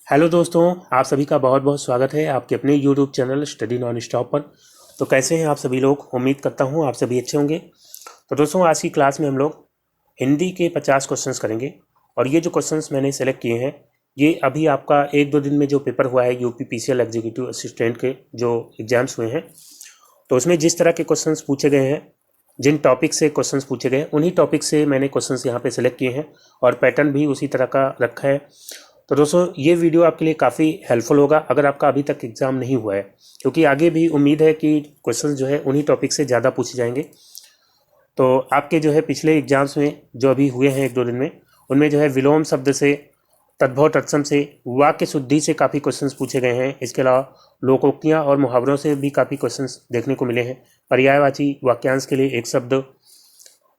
Hello दोस्तों, आप सभी का बहुत बहुत स्वागत है आपके अपने YouTube channel study non stop पर। तो कैसे हैं आप सभी लोग? उम्मीद करता हूं आप सभी अच्छे होंगे। तो दोस्तों, आज की क्लास में हम लोग हिंदी के 50 क्वेश्चंस करेंगे। और ये जो क्वेश्चंस मैंने सेलेक्ट किए हैं, ये अभी आपका 1-2 दिन में जो पेपर हुआ है यूपी पीसीएल एग्जीक्यूटिव असिस्टेंट के जो एग्जाम्स हुए हैं, तो उसमें जिस तरह के क्वेश्चंस पूछे गए हैं, जिन टॉपिक से क्वेश्चंस पूछे गए हैं, उन्हीं टॉपिक से मैंने क्वेश्चंस यहाँ पे सेलेक्ट किए हैं और पैटर्न भी उसी तरह का रखा है। तो दोस्तों, ये वीडियो आपके लिए काफ़ी हेल्पफुल होगा अगर आपका अभी तक एग्ज़ाम नहीं हुआ है, क्योंकि आगे भी उम्मीद है कि क्वेश्चन जो है उन्हीं टॉपिक से ज़्यादा पूछे जाएंगे। तो आपके जो है पिछले एग्जाम्स में जो अभी हुए हैं 1-2 दिन में, उनमें जो है विलोम शब्द से, तद्भव तत्सम से, वाक्य शुद्धि से काफ़ी क्वेश्चंस पूछे गए हैं। इसके अलावा लोकोक्तियाँ और मुहावरों से भी काफ़ी क्वेश्चंस देखने को मिले हैं। पर्यायवाची वाक्यांश के लिए एक शब्द,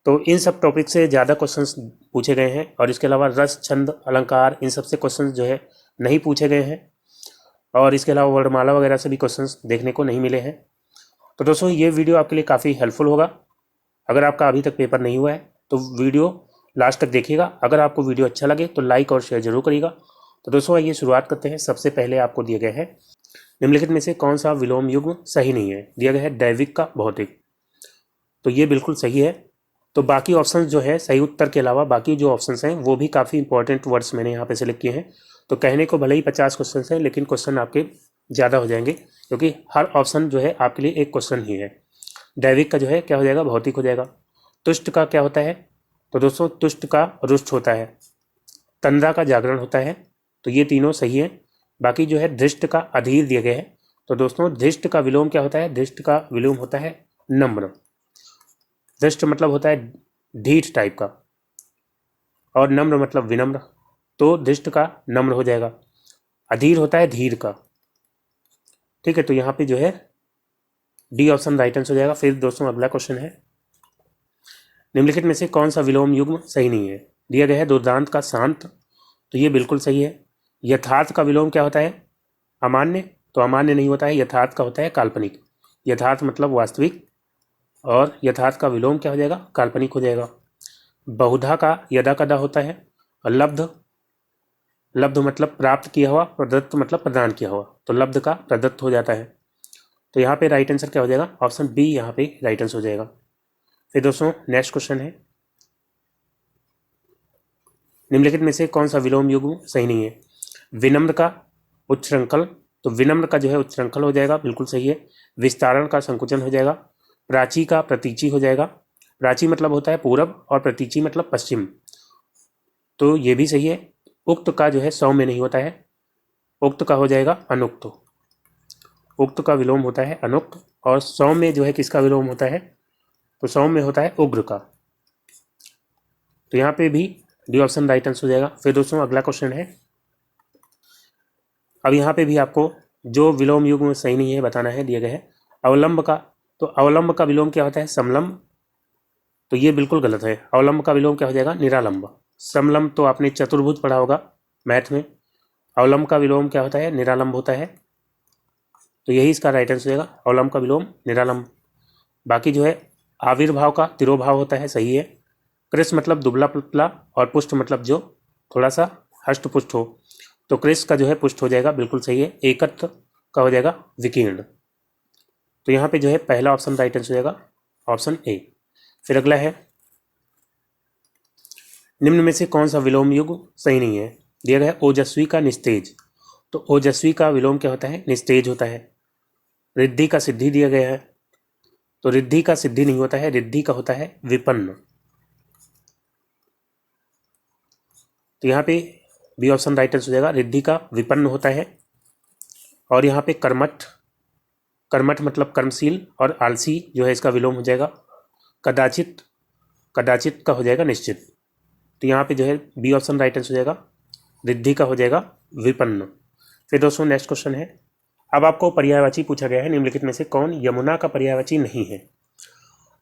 तो इन सब टॉपिक से ज़्यादा क्वेश्चंस पूछे गए हैं। और इसके अलावा रस, छंद, अलंकार, इन सब से क्वेश्चंस जो है नहीं पूछे गए हैं। और इसके अलावा वर्णमाला वगैरह से भी क्वेश्चंस देखने को नहीं मिले हैं। तो दोस्तों, ये वीडियो आपके लिए काफ़ी हेल्पफुल होगा। अगर आपका अभी तक पेपर नहीं हुआ है तो वीडियो लास्ट तक देखिएगा। अगर आपको वीडियो अच्छा लगे तो लाइक और शेयर जरूर करिएगा। तो दोस्तों, आइए शुरुआत करते हैं। सबसे पहले आपको दिया गया है निम्नलिखित में से कौन सा विलोम युग्म सही नहीं है। दिया गया है दैविक का भौतिक, तो ये बिल्कुल सही है। तो बाकी ऑप्शंस जो है, सही उत्तर के अलावा बाकी जो ऑप्शंस हैं वो भी काफ़ी इंपॉर्टेंट वर्ड्स मैंने यहाँ पे सेलेक्ट किए हैं। तो कहने को भले ही 50 क्वेश्चन हैं, लेकिन क्वेश्चन आपके ज़्यादा हो जाएंगे, क्योंकि हर ऑप्शन जो है आपके लिए एक क्वेश्चन ही है। दैविक का जो है क्या हो जाएगा? भौतिक हो जाएगा। तुष्ट का क्या होता है? तो दोस्तों, तुष्ट का रुष्ट होता है। तंद्रा का जागरण होता है। तो ये तीनों सही है। बाकी जो है धृष्ट का अधीर दिया गया है। तो दोस्तों, धृष्ट का विलोम क्या होता है? धृष्ट का विलोम होता है नम्र। धृष्ट मतलब होता है ढीठ टाइप का, और नम्र मतलब विनम्र। तो धृष्ट का नम्र हो जाएगा। अधीर होता है धीर का। ठीक है, तो यहाँ पे जो है डी ऑप्शन राइट आंसर हो जाएगा। फिर दोस्तों, अगला क्वेश्चन है निम्नलिखित में से कौन सा विलोम युग्म सही नहीं है। दिया गया है दुर्दांत का शांत, तो ये बिल्कुल सही है। यथार्थ का विलोम क्या होता है? अमान्य, तो अमान्य नहीं होता है। यथार्थ का होता है काल्पनिक। यथार्थ मतलब वास्तविक, और यथार्थ का विलोम क्या हो जाएगा? काल्पनिक हो जाएगा। बहुधा का यदा कदा होता है। और लब्ध, लब्ध मतलब प्राप्त किया हुआ, प्रदत्त मतलब प्रदान किया हुआ, तो लब्ध का प्रदत्त हो जाता है। तो यहाँ पे राइट आंसर क्या हो जाएगा? ऑप्शन बी यहाँ पे राइट आंसर हो जाएगा। फिर दोस्तों, नेक्स्ट क्वेश्चन है निम्नलिखित में से कौन सा विलोम युग्म सही नहीं है। विनम्र का उच्छृंखल, तो विनम्र का जो है उच्छृंखल हो जाएगा, बिल्कुल सही है। विस्तारण का संकुचन हो जाएगा। प्राची का प्रतीची हो जाएगा। प्राची मतलब होता है पूरब, और प्रतीची मतलब पश्चिम, तो ये भी सही है। उक्त का जो है सौम्य नहीं होता है। उक्त का हो जाएगा अनुक्त। उक्त का विलोम होता है अनुक्त। और सौम्य जो है किसका विलोम होता है? तो सौम्य होता है उग्र का। तो यहाँ पे भी डी ऑप्शन राइट आंसर हो जाएगा। फिर दोस्तों, अगला क्वेश्चन है, अब यहाँ पे भी आपको जो विलोम युग्म सही नहीं है बताना है। दिया गया है अवलंब का, तो अवलंब का विलोम क्या होता है? समलंब, तो ये बिल्कुल गलत है। अवलंब का विलोम क्या हो जाएगा? निरालंब। समलंब तो आपने चतुर्भुज पढ़ा होगा मैथ में। अवलंब का विलोम क्या होता है? निरालंब होता है। तो यही इसका राइट आंसर हो जाएगा, अवलंब का विलोम निरालंब। बाकी जो है आविर्भाव का तिरोभाव होता है, सही है। कृष मतलब दुबला पतला, और पुष्ट मतलब जो थोड़ा सा हष्ट पुष्ट हो, तो कृष का जो है पुष्ट हो जाएगा, बिल्कुल सही है। एकत्र का हो जाएगा विकीर्ण। तो यहाँ पे जो है पहला ऑप्शन राइट आंसर हो जाएगा, ऑप्शन ए। फिर अगला है निम्न में से कौन सा विलोम युग सही नहीं है। दिया गया है ओजस्वी का निस्तेज, तो ओजस्वी का विलोम क्या होता है? निस्तेज होता है। रिद्धि का सिद्धि दिया गया है, तो रिद्धि का सिद्धि नहीं होता है, रिद्धि का होता है विपन्न। तो यहाँ पे बी ऑप्शन राइट आंसर हो जाएगा, रिद्धि का विपन्न होता है। और यहाँ पे कर्मठ, कर्मठ मतलब कर्मशील, और आलसी जो है इसका विलोम हो जाएगा कदाचित। कदाचित का हो जाएगा निश्चित। तो यहाँ पे जो है बी ऑप्शन राइट आंसर हो जाएगा, रिद्धि का हो जाएगा विपन्न। फिर दोस्तों, नेक्स्ट क्वेश्चन है, अब आपको पर्यायवाची पूछा गया है निम्नलिखित में से कौन यमुना का पर्यायवाची नहीं है।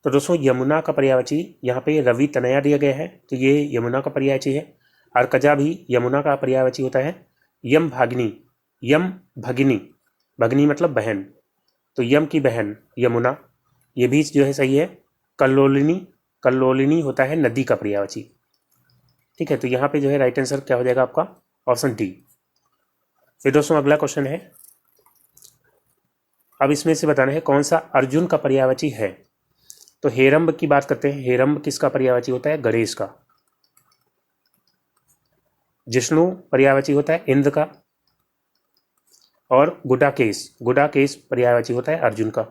तो दोस्तों, यमुना का पर्यायवाची यहाँ पे रवि तनया दिया गया है, तो ये यमुना का पर्यायवाची है। अर्कजा भी यमुना का पर्यायवाची होता है। यम भागिनी, यम भगिनी, भगिनी मतलब बहन, तो यम की बहन यमुना, ये भी जो है सही है। कल्लोलिनी, कल्लोलिनी होता है नदी का पर्यायवाची। ठीक है, तो यहाँ पे जो है राइट आंसर क्या हो जाएगा आपका? Option D. फिर दोस्तों अगला क्वेश्चन है, अब इसमें से बताना है कौन सा अर्जुन का पर्यायवाची है। तो हेरंब की बात करते हैं। हेरंब किसका पर्यायवाची होता है? गणेश का। जिष्णु पर्यायवाची होता है इंद्र का। और गुडाकेश, गुडाकेश पर्यायवाची होता है अर्जुन का।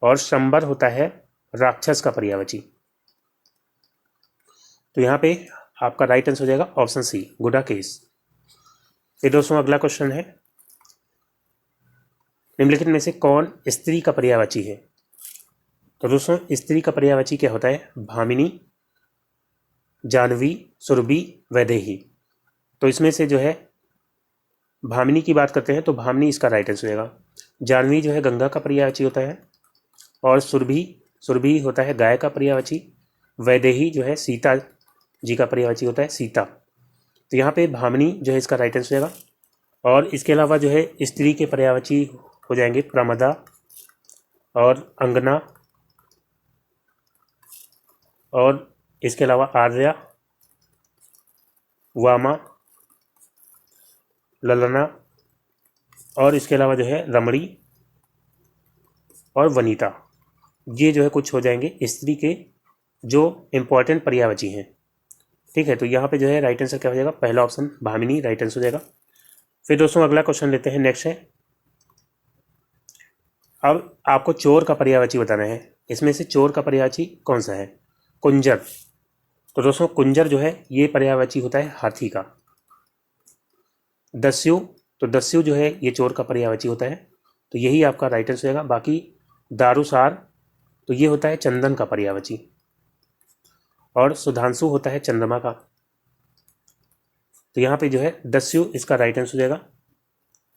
और शंबर होता है राक्षस का पर्यायवाची। तो यहाँ पे आपका राइट आंसर हो जाएगा ऑप्शन सी, गुडाकेश। फिर दोस्तों अगला क्वेश्चन है, निम्नलिखित में से कौन स्त्री का पर्यायवाची है। तो दोस्तों स्त्री का पर्यायवाची क्या होता है? भामिनी, जानवी, सुरभि, वैदेही। तो इसमें से जो है भामिनी की बात करते हैं तो भामिनी इसका राइट आंसर होगा। जानवी जो है गंगा का पर्यायवाची होता है। और सुरभि, सुरभि होता है गाय का पर्यायवाची। वैदेही जो है सीता जी का पर्यायवाची होता है, सीता। तो यहाँ पे भामिनी जो है इसका राइट आंसर होगा। और इसके अलावा जो है स्त्री के पर्यायवाची हो जाएंगे प्रमदा और अंगना, और इसके अलावा आर्या, वामा, ललना, और इसके अलावा जो है रमणी और वनीता। ये जो है कुछ हो जाएंगे स्त्री के जो इम्पोर्टेंट पर्यायवाची हैं। ठीक है, तो यहाँ पे जो है राइट आंसर क्या हो जाएगा? पहला ऑप्शन भामिनी राइट आंसर हो जाएगा। फिर दोस्तों अगला क्वेश्चन लेते हैं, नेक्स्ट है, अब आपको चोर का पर्यायवाची बताना है। इसमें से चोर का पर्यायवाची कौन सा है? कुंजर। तो दोस्तों कुंजर जो है ये पर्यायवाची होता है हाथी का। दस्यु, तो दस्यु जो है ये चोर का पर्यायवाची होता है। तो यही आपका राइट आंसर होगा। बाकी दारूसार तो ये होता है चंदन का पर्यायवाची। और सुधांशु होता है चंद्रमा का। तो यहाँ पे जो है दस्यु इसका राइट आंसर हो जाएगा।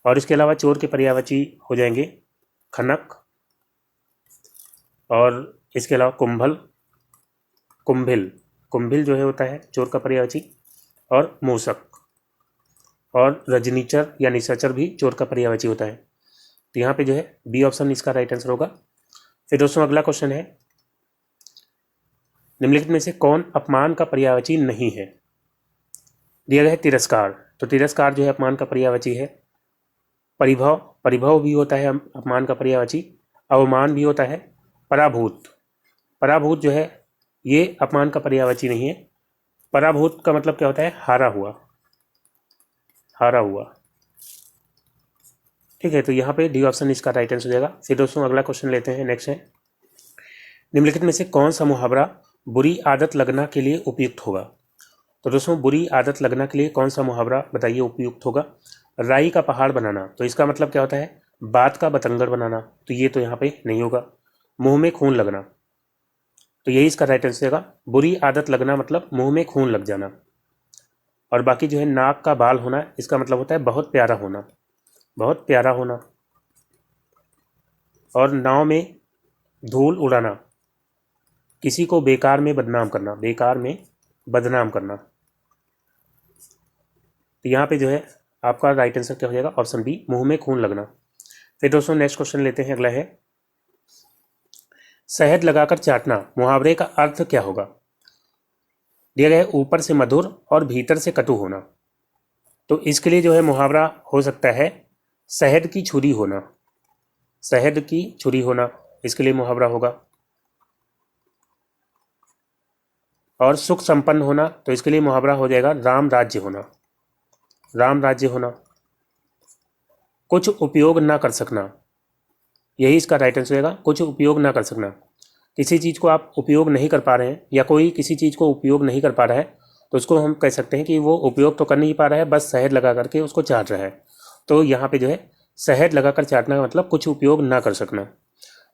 और इसके अलावा चोर के पर्यायवाची हो जाएंगे खनक, और इसके अलावा कुंभल, कुंभिल, कुंभिल जो है होता है चोर का पर्यायवाची। और मूसक और रजनीचर या निशाचर भी चोर का पर्यायवाची होता है। तो यहाँ पे जो है बी ऑप्शन इसका राइट आंसर होगा। फिर दोस्तों अगला क्वेश्चन है, निम्नलिखित में से कौन अपमान का पर्यायवाची नहीं है। दिया गया है तिरस्कार। तो तिरस्कार जो है अपमान का पर्यायवाची है। परिभव, परिभव भी होता है अपमान का पर्यायवाची। अवमान भी होता है। पराभूत, पराभूत जो है ये अपमान का पर्यायवाची नहीं है। पराभूत का मतलब क्या होता है? हारा हुआ, हारा हुआ। ठीक है, तो यहाँ पे डी ऑप्शन इसका राइट आंसर हो जाएगा। फिर दोस्तों अगला क्वेश्चन लेते हैं, नेक्स्ट है, निम्नलिखित में से कौन सा मुहावरा बुरी आदत लगना के लिए उपयुक्त होगा। तो दोस्तों बुरी आदत लगना के लिए कौन सा मुहावरा बताइए उपयुक्त होगा। राई का पहाड़ बनाना, तो इसका मतलब क्या होता है? बात का बतंगड़ बनाना। तो ये तो यहाँ पे नहीं होगा। मुंह में खून लगना, तो यही इसका राइट आंसर होगा। बुरी आदत लगना मतलब मुंह में खून लग जाना। और बाकी जो है नाक का बाल होना, इसका मतलब होता है बहुत प्यारा होना, बहुत प्यारा होना। और नाव में धूल उड़ाना, किसी को बेकार में बदनाम करना, बेकार में बदनाम करना। तो यहाँ पे जो है आपका राइट आंसर क्या हो जाएगा? ऑप्शन बी, मुंह में खून लगना। फिर दोस्तों नेक्स्ट क्वेश्चन लेते हैं, अगला है, शहद लगाकर चाटना मुहावरे का अर्थ क्या होगा। दिया गया है ऊपर से मधुर और भीतर से कटु होना। तो इसके लिए जो है मुहावरा हो सकता है शहद की छुरी होना, शहद की छुरी होना इसके लिए मुहावरा होगा। और सुख संपन्न होना, तो इसके लिए मुहावरा हो जाएगा राम राज्य होना, राम राज्य होना। कुछ उपयोग ना कर सकना, यही इसका राइट आंसर होगा। कुछ उपयोग ना कर सकना, किसी चीज़ को आप उपयोग नहीं कर पा रहे हैं या कोई किसी चीज़ को उपयोग नहीं कर पा रहा है तो उसको हम कह सकते हैं कि वो उपयोग तो कर नहीं पा रहा है, बस शहद लगा करके उसको चाट रहा है। तो यहाँ पे जो है शहद लगाकर चाटना का मतलब कुछ उपयोग ना कर सकना।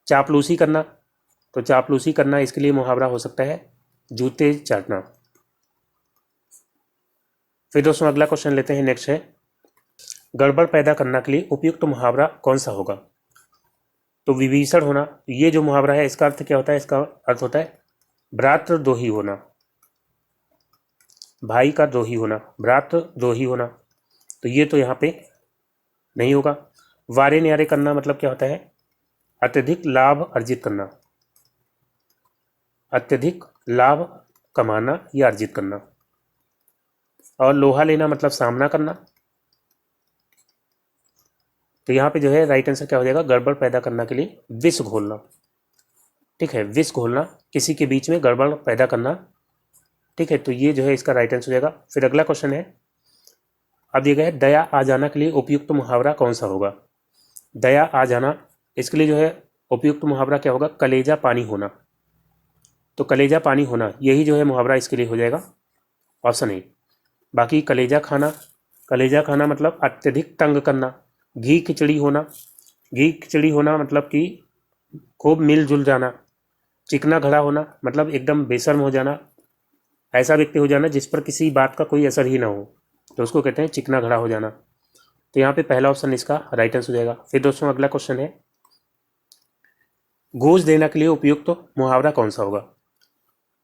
चापलूसी करना, तो चापलूसी करना इसके लिए मुहावरा हो सकता है जूते चाटना। फिर दोस्तों अगला क्वेश्चन लेते हैं, नेक्स्ट है, गड़बड़ पैदा करने के लिए उपयुक्त मुहावरा कौन सा होगा। तो विभीषण होना, ये जो मुहावरा है इसका अर्थ क्या होता है? इसका अर्थ होता है भ्रातृद्रोही होना, भाई का द्रोही होना, भ्रातृद्रोही होना। तो ये तो यहाँ पे नहीं होगा। वारे न्यारे करना मतलब क्या होता है? अत्यधिक लाभ अर्जित करना, अत्यधिक लाभ कमाना या अर्जित करना। और लोहा लेना मतलब सामना करना। तो यहाँ पे जो है राइट आंसर क्या हो जाएगा, गड़बड़ पैदा करने के लिए विष घोलना। ठीक है, विष घोलना, किसी के बीच में गड़बड़ पैदा करना। ठीक है, तो ये जो है इसका राइट आंसर हो जाएगा। फिर अगला क्वेश्चन है, अब दिया गया है दया आ जाना के लिए उपयुक्त मुहावरा कौन सा होगा। दया आ जाना, इसके लिए जो है उपयुक्त मुहावरा क्या होगा, कलेजा पानी होना। तो कलेजा पानी होना यही जो है मुहावरा इसके लिए हो जाएगा, ऑप्शन ए। बाकी कलेजा खाना मतलब अत्यधिक तंग करना। घी खिचड़ी होना मतलब कि खूब मिलजुल जाना। चिकना घड़ा होना मतलब एकदम बेशर्म हो जाना, ऐसा व्यक्ति हो जाना जिस पर किसी बात का कोई असर ही ना हो, तो उसको कहते हैं चिकना घड़ा हो जाना। तो यहाँ पे पहला ऑप्शन इसका राइट आंसर हो जाएगा। फिर दोस्तों अगला क्वेश्चन है, घूस देना के लिए उपयुक्त मुहावरा कौन सा होगा।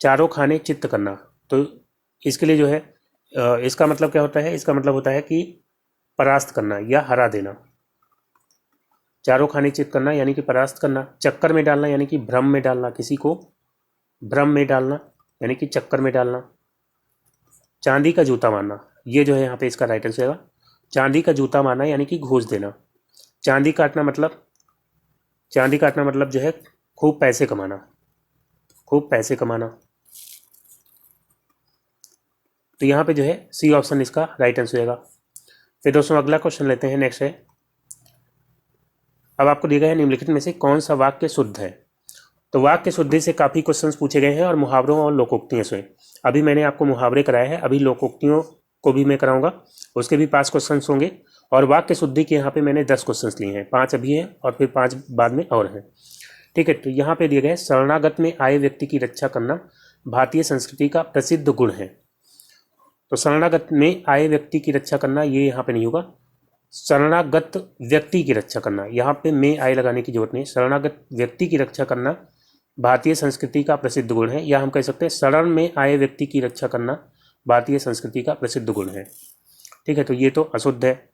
चारों खाने चित्त करना, तो इसके लिए जो है इसका मतलब क्या होता है, इसका मतलब होता है कि परास्त करना या हरा देना। चारों खाने चित्त करना यानी कि परास्त करना। चक्कर में डालना यानी कि भ्रम में डालना, किसी को भ्रम में डालना यानी कि चक्कर में डालना। चांदी का जूता मारना, ये जो है यहाँ पे इसका राइट आंसर होगा। चांदी का जूता मारना यानी कि घूस देना। चांदी काटना मतलब जो है खूब पैसे कमाना। तो यहाँ पे जो है सी ऑप्शन इसका राइट आंसर होगा। फिर दोस्तों अगला क्वेश्चन लेते हैं, नेक्स्ट है, अब आपको दिया गया है निम्नलिखित में से कौन सा वाक्य शुद्ध है। तो वाक्य शुद्धि से काफ़ी क्वेश्चंस पूछे गए हैं और मुहावरों और लोकोक्तियों से। अभी मैंने आपको मुहावरे कराए हैं, अभी लोकोक्तियों को भी मैं कराऊंगा, उसके भी 5 क्वेश्चंस होंगे। और वाक्य शुद्धि के यहाँ पे मैंने 10 क्वेश्चंस लिए हैं, 5 अभी हैं और फिर 5 बाद में और हैं। ठीक है, तो यहाँ पे दिए गए शरणागत में आए व्यक्ति की रक्षा करना भारतीय संस्कृति का प्रसिद्ध गुण है। तो शरणागत में आए व्यक्ति की रक्षा करना ये यहाँ पे नहीं होगा, शरणागत व्यक्ति की रक्षा करना, यहाँ पे में आए लगाने की जरूरत नहीं। शरणागत व्यक्ति की रक्षा करना भारतीय संस्कृति का प्रसिद्ध गुण है, या हम कह सकते हैं शरण में आए व्यक्ति की रक्षा करना भारतीय संस्कृति का प्रसिद्ध गुण है। ठीक है, तो ये तो अशुद्ध है।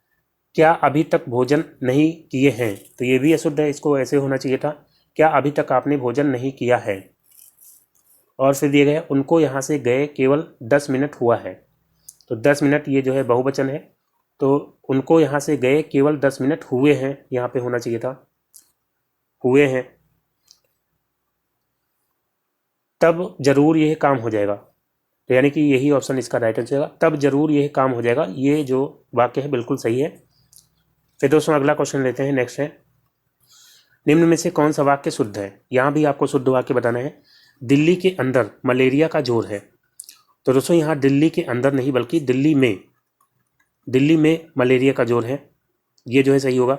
क्या अभी तक भोजन नहीं किए हैं, तो ये भी अशुद्ध है, इसको ऐसे होना चाहिए था, क्या अभी तक आपने भोजन नहीं किया है। और फिर दिए गए उनको यहाँ से गए केवल 10 मिनट हुआ है। तो 10 मिनट ये जो है बहुवचन है, तो उनको यहाँ से गए केवल 10 मिनट हुए हैं, यहाँ पे होना चाहिए था हुए हैं। तब जरूर यह काम हो जाएगा, तो यानी कि यही ऑप्शन इसका राइट आंसर होगा, तब जरूर यह काम हो जाएगा। ये जो वाक्य है बिल्कुल सही है। फिर दोस्तों अगला क्वेश्चन लेते हैं, नेक्स्ट है, निम्न में से कौन सा वाक्य शुद्ध है। यहाँ भी आपको शुद्ध वाक्य बताना है। दिल्ली के अंदर मलेरिया का जोर है। तो दोस्तों यहाँ दिल्ली के अंदर नहीं बल्कि दिल्ली में मलेरिया का जोर है, ये जो है सही होगा।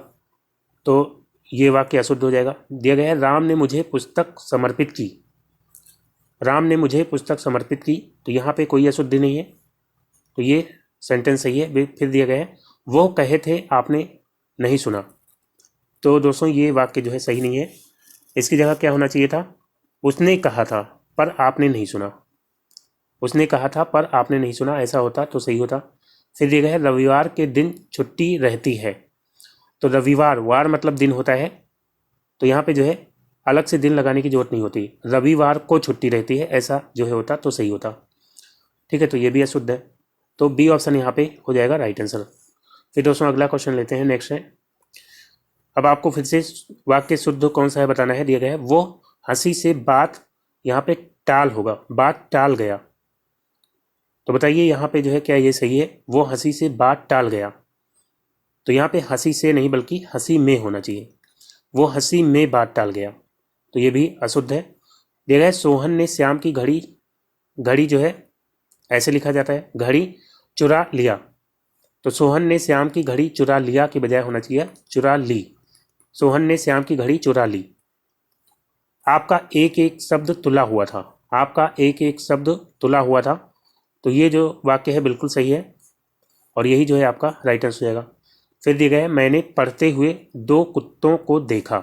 तो ये वाक्य अशुद्ध हो जाएगा। दिया गया है राम ने मुझे पुस्तक समर्पित की, तो यहाँ पे कोई अशुद्धि नहीं है, तो ये सेंटेंस सही है। फिर दिया गया है वो कहे थे आपने नहीं सुना, तो दोस्तों ये वाक्य जो है सही नहीं है। इसकी जगह क्या होना चाहिए था, उसने कहा था पर आपने नहीं सुना, ऐसा होता तो सही होता। फिर दिया गया है रविवार के दिन छुट्टी रहती है। तो रविवार, वार मतलब दिन होता है, तो यहाँ पे जो है अलग से दिन लगाने की जरूरत नहीं होती, रविवार को छुट्टी रहती है, ऐसा जो है होता तो सही होता। ठीक है, तो ये भी अशुद्ध है, तो बी ऑप्शन यहाँ पे हो जाएगा राइट आंसर। फिर दोस्तों अगला क्वेश्चन लेते हैं, नेक्स्ट है, अब आपको फिर से वाक्य शुद्ध कौन सा है बताना है। दिया गया है वो हंसी से बात, यहाँ पे टाल होगा, बात टाल गया। तो बताइए यहाँ पे जो है क्या ये सही है, वो हंसी से बात टाल गया। तो यहाँ पे हंसी से नहीं बल्कि हंसी में होना चाहिए, वो हंसी में बात टाल गया, तो ये भी अशुद्ध है। दिया गया है सोहन ने श्याम की घड़ी जो है ऐसे लिखा जाता है, घड़ी चुरा लिया। तो सोहन ने श्याम की घड़ी चुरा लिया की बजाय होना चाहिए चुरा ली। सोहन ने श्याम की घड़ी चुरा ली। आपका एक एक शब्द तुला हुआ था, तो ये जो वाक्य है बिल्कुल सही है और यही जो है आपका राइट आंसर हो जाएगा। फिर दिया गया है मैंने पढ़ते हुए 2 कुत्तों को देखा।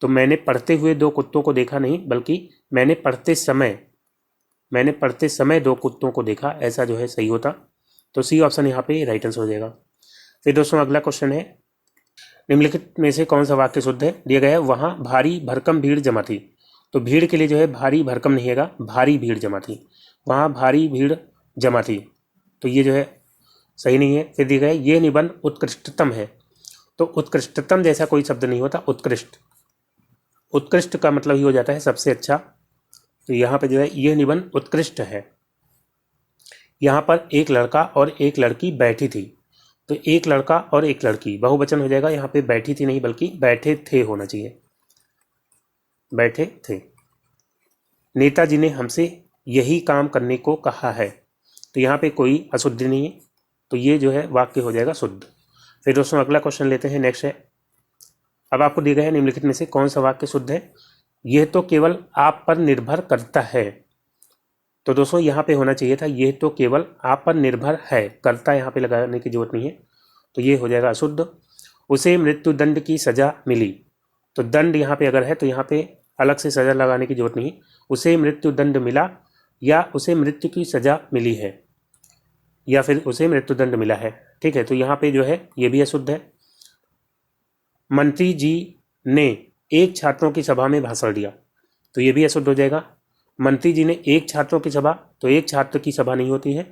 तो मैंने पढ़ते हुए 2 कुत्तों को देखा नहीं बल्कि मैंने पढ़ते समय 2 कुत्तों को देखा, ऐसा जो है सही होता। तो सी ऑप्शन यहाँ पे राइट आंसर हो जाएगा। फिर दोस्तों अगला क्वेश्चन है, निम्नलिखित में से कौन सा वाक्य शुद्ध है। दिया गया है वहाँ भारी भरकम भीड़ जमा थी। तो भीड़ के लिए जो है भारी भरकम नहीं है, भारी भीड़ जमा थी, वहाँ भारी भीड़ जमा थी, तो ये जो है सही नहीं है। फिर दिया गया है ये निबंध उत्कृष्टतम है। तो उत्कृष्टतम जैसा कोई शब्द नहीं होता, उत्कृष्ट। उत्कृष्ट का मतलब ही हो जाता है सबसे अच्छा। तो यहाँ पे जो है यह निबंध उत्कृष्ट है। यहाँ पर एक लड़का और एक लड़की बैठी थी, तो एक लड़का और एक लड़की बहुवचन हो जाएगा। यहाँ पे बैठी थी नहीं बल्कि बैठे थे होना चाहिए, बैठे थे। नेताजी ने हमसे यही काम करने को कहा है, तो यहाँ पे कोई अशुद्धि नहीं है, तो ये जो है वाक्य हो जाएगा शुद्ध। फिर दोस्तों अगला क्वेश्चन लेते हैं, नेक्स्ट है। अब आपको दिया गया है निम्नलिखित में से कौन सा वाक्य शुद्ध है। यह तो केवल आप पर निर्भर करता है, तो दोस्तों यहाँ पे होना चाहिए था यह तो केवल आप पर निर्भर है, करता यहाँ पे लगाने की जरूरत नहीं है, तो ये हो जाएगा अशुद्ध। उसे मृत्युदंड की सजा मिली, तो दंड यहाँ पे अगर है तो यहाँ पे अलग से सजा लगाने की जरूरत नहीं है। उसे मृत्युदंड मिला या उसे मृत्यु की सजा मिली है, या फिर उसे मृत्युदंड मिला है, ठीक है। तो यहाँ पे जो है ये भी अशुद्ध है। मंत्री जी ने एक छात्रों की सभा में भाषण दिया, तो ये भी अशुद्ध हो जाएगा। मंत्री जी ने एक छात्रों की सभा, तो एक छात्र की सभा नहीं होती है,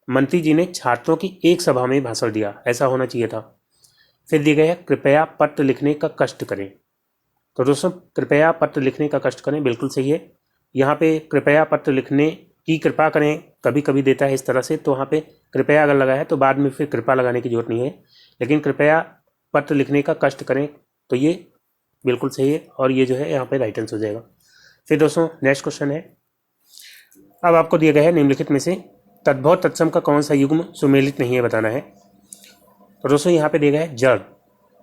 मंत्री जी ने छात्रों की एक सभा में भाषण दिया, ऐसा होना चाहिए था। फिर दिया गया है कृपया पत्र लिखने का कष्ट करें, तो दोस्तों कृपया पत्र लिखने का कष्ट करें बिल्कुल सही है। यहाँ पे कृपया पत्र लिखने की कृपा करें कभी कभी देता है इस तरह से, तो वहाँ पे कृपया अगर लगा है तो बाद में फिर कृपा लगाने की जरूरत नहीं है, लेकिन कृपया पत्र लिखने का कष्ट करें तो ये बिल्कुल सही है, और ये जो है यहाँ पे राइट आंसर हो जाएगा। फिर दोस्तों नेक्स्ट क्वेश्चन है। अब आपको दिया गया है निम्नलिखित में से तद्भव तत्सम का कौन सा युग्म सुमेलित नहीं है बताना है। तो दोस्तों यहाँ पे दिया गया है जड़,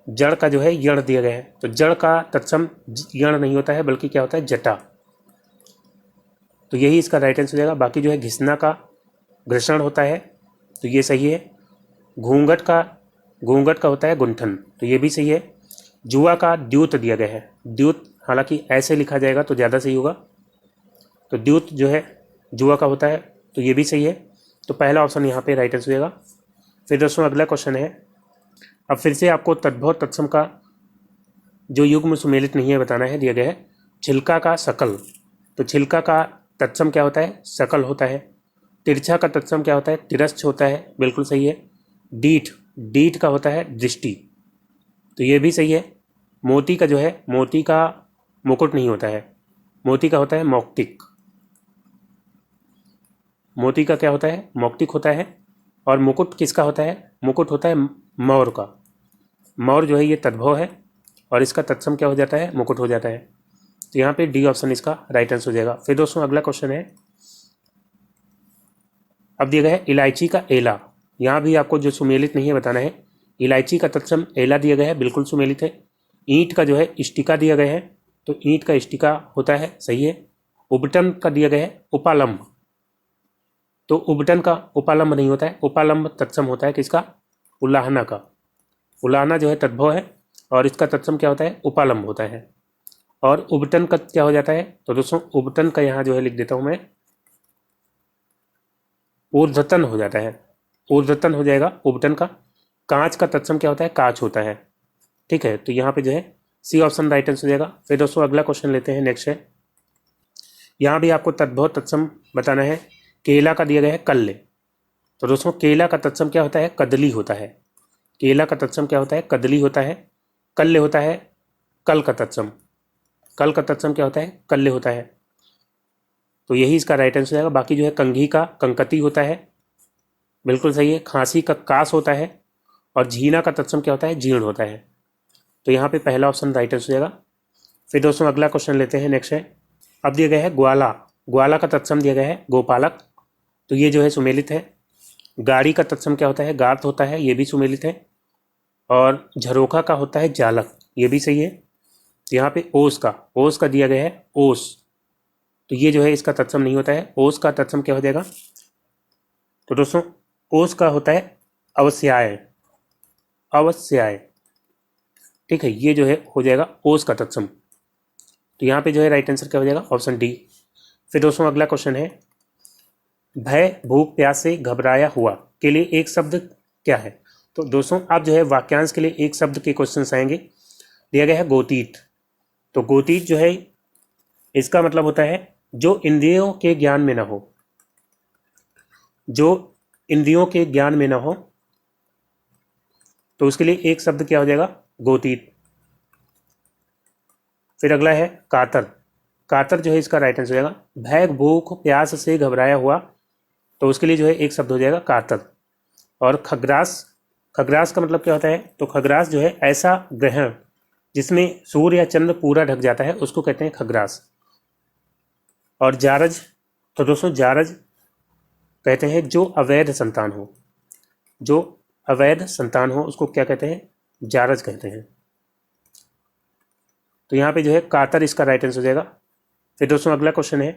जड़ का जो है यण दिया गया है, तो जड़ का तत्सम यण नहीं होता है बल्कि क्या होता है जटा, तो यही इसका राइट आंसर हो जाएगा। बाकी जो है घिसना का घर्षण होता है, तो ये सही है। घूंघट का होता है गुंठन, तो ये भी सही है। जुआ का द्यूत दिया गया है, द्यूत हालांकि ऐसे लिखा जाएगा तो ज़्यादा सही होगा, तो द्यूत जो है जुआ का होता है, तो ये भी सही है। तो पहला ऑप्शन यहाँ पे राइट आंसर हो जाएगा। फिर दोस्तों अगला क्वेश्चन है। अब फिर से आपको तद्भव तत्सम का जो युग्म सुमेलित नहीं है बताना है। दिया गया है छिलका का शकल, तो छिलका का तत्सम क्या होता है शकल होता है। तिरछा का तत्सम क्या होता है तिरश्च होता है, बिल्कुल सही है। डीठ का होता है दृष्टि, तो ये भी सही है। मोती का जो है मोती का मुकुट नहीं होता है, मोती का होता है मौक्तिक, मोती का क्या होता है मौक्तिक होता है। और मुकुट किसका होता है, मुकुट होता है मौर का, मौर जो है ये तद्भव है और इसका तत्सम क्या हो जाता है मुकुट हो जाता है, तो यहाँ पे डी ऑप्शन इसका राइट आंसर हो जाएगा। फिर दोस्तों अगला क्वेश्चन है। अब दिया गया है इलायची का एला, यहाँ भी आपको जो सुमेलित नहीं है बताना है। इलायची का तत्सम एला दिया गया है, बिल्कुल सुमेलित है। ईंट का जो है इष्टिका दिया गया है, तो ईंट का इष्टिका होता है, सही है। उबटन का दिया गया है उपालंब, तो उबटन का उपालंब नहीं होता है, उपालंब तत्सम होता है किसका उलाहना का। उलाहना जो है तद्भव है और इसका तत्सम क्या होता है उपालंब होता है। और उबटन का क्या हो जाता है, तो दोस्तों उबटन का यहाँ जो है लिख देता हूँ मैं ऊर्ध्वतन हो जाता है, ऊर्ध्वतन हो जाएगा उबटन का। कांच का तत्सम क्या होता है कांच होता है, ठीक है। तो यहाँ पे जो है सी ऑप्शन राइट आंसर हो जाएगा। फिर दोस्तों अगला क्वेश्चन लेते हैं, नेक्स्ट है। यहाँ भी आपको तद्भव तत्सम बताना है। केला का दिया गया है कल्ले, तो दोस्तों केला का तत्सम क्या होता है कदली होता है। केला का तत्सम क्या होता है कदली होता है। कल्ले होता है कल का तत्सम, कल का तत्सम क्या होता है कल्ले होता है, तो यही इसका राइट आंसर आएगा। बाकी जो है कंघी का कंकती होता है, बिल्कुल सही है। खांसी का कास होता है और झीना का तत्सम क्या होता है जीर्ण होता है, तो यहाँ पे पहला ऑप्शन राइट आंसर हो जाएगा। फिर दोस्तों अगला क्वेश्चन लेते हैं, नेक्स्ट है। अब दिया गया है ग्वाला, ग्वाला का तत्सम दिया गया है गोपालक, तो ये जो है सुमेलित है। गाड़ी का तत्सम क्या होता है गार्थ होता है, ये भी सुमेलित है। और झरोखा का होता है जालक, ये भी सही है। यहाँ पे ओस का दिया गया है ओस, तो ये जो है इसका तत्सम नहीं होता है। ओस का तत्सम क्या हो जाएगा, तो दोस्तों ओस का होता है अवस्याय, अवस्याय, ठीक है। ये जो है हो जाएगा ओस का तत्सम, तो यहाँ पे जो है राइट आंसर क्या हो जाएगा ऑप्शन डी। फिर दोस्तों अगला क्वेश्चन है। भय भूख प्यास से घबराया हुआ के लिए एक शब्द क्या है, तो दोस्तों आप जो है वाक्यांश के लिए एक शब्द के क्वेश्चन आएंगे। दिया गया है गोतीत, तो गोतीत जो है इसका मतलब होता है जो इंद्रियों के ज्ञान में ना हो, जो इंद्रियों के ज्ञान में ना हो, तो उसके लिए एक शब्द क्या हो जाएगा गोतीत। फिर अगला है कातर। कातर जो है इसका राइट आंसर हो जाएगा भय भूख प्यास से घबराया हुआ, तो उसके लिए जो है एक शब्द हो जाएगा कातर। और खग्रास, खग्रास का मतलब क्या होता है, तो खग्रास जो है ऐसा ग्रहण जिसमें सूर्य या चंद्र पूरा ढक जाता है उसको कहते हैं खग्रास। और जारज, तो दोस्तों जारज कहते हैं जो अवैध संतान हो, जो अवैध संतान हो उसको क्या कहते हैं, जारज कहते हैं। तो यहाँ पे जो है कातर इसका राइट आंसर हो जाएगा। फिर दोस्तों अगला क्वेश्चन है,